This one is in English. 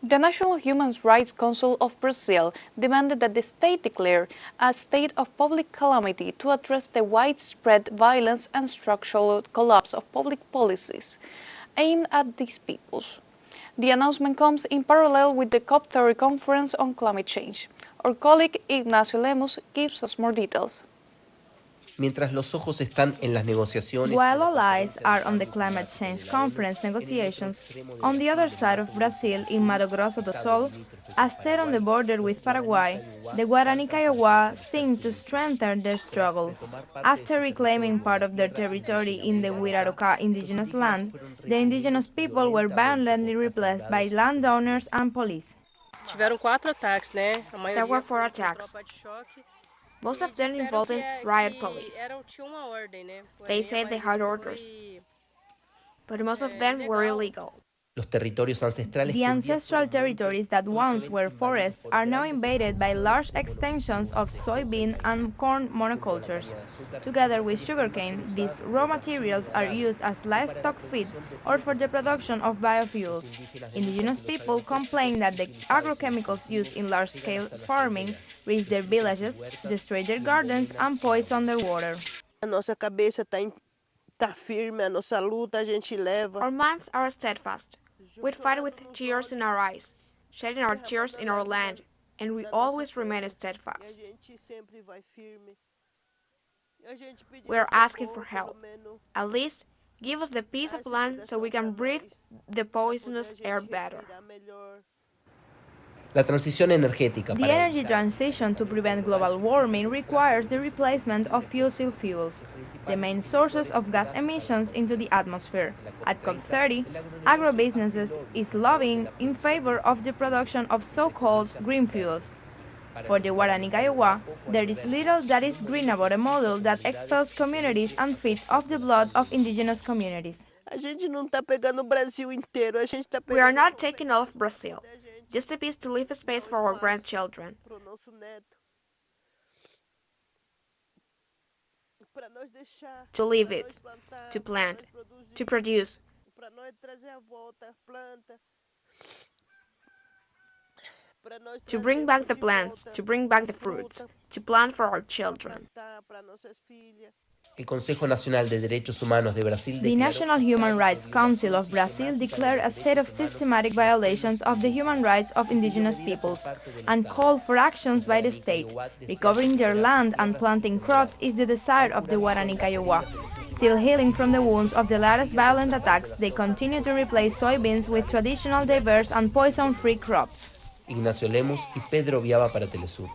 The National Human Rights Council of Brazil demanded that the state declare a state of public calamity to address the widespread violence and structural collapse of public policies aimed at these peoples. The announcement comes in parallel with the COP30 conference on climate change. Our colleague Ignacio Lemus gives us more details. Mientras los ojos están en las negociaciones. While all eyes are on the climate change conference negotiations, on the other side of Brazil, in Mato Grosso do Sul, a state on the border with Paraguay, the Guarani Kaiowá seem to strengthen their struggle. After reclaiming part of their territory in the Wirarocá indigenous land, the indigenous people were violently repressed by landowners and police. There were 4 attacks. Most of them involving riot police. They said they had orders, but most of them were illegal. Los territorios ancestrales. The ancestral territories that once were forests are now invaded by large extensions of soybean and corn monocultures. Together with sugarcane, these raw materials are used as livestock feed or for the production of biofuels. Indigenous people complain that the agrochemicals used in large-scale farming reach their villages, destroy their gardens, and poison their water. Our minds are steadfast. We fight with tears in our eyes, shedding our tears in our land, and we always remain steadfast. We are asking for help. At least, give us the piece of land so we can breathe the poisonous air better. La transición energética. The energy transition to prevent global warming requires the replacement of fossil fuels, the main sources of gas emissions into the atmosphere. At COP30, agribusinesses is lobbying in favor of the production of so-called green fuels. For the Guarani Kaiowá, there is little that is green about a model that expels communities and feeds off the blood of indigenous communities. We are not taking all of Brazil, just a piece to leave a space for our grandchildren. To leave it, to plant, to produce. To bring back the plants, to bring back the fruits, to plant for our children. El Consejo Nacional de Derechos Humanos de Brasil. The National Human Rights Council of Brazil declared a state of systematic violations of the human rights of indigenous peoples and called for actions by the state. Recovering their land and planting crops is the desire of the Guarani Kaiowá. Still healing from the wounds of the latest violent attacks, they continue to replace soybeans with traditional, diverse and poison-free crops. Ignacio Lemus y Pedro Viaba para TeleSUR.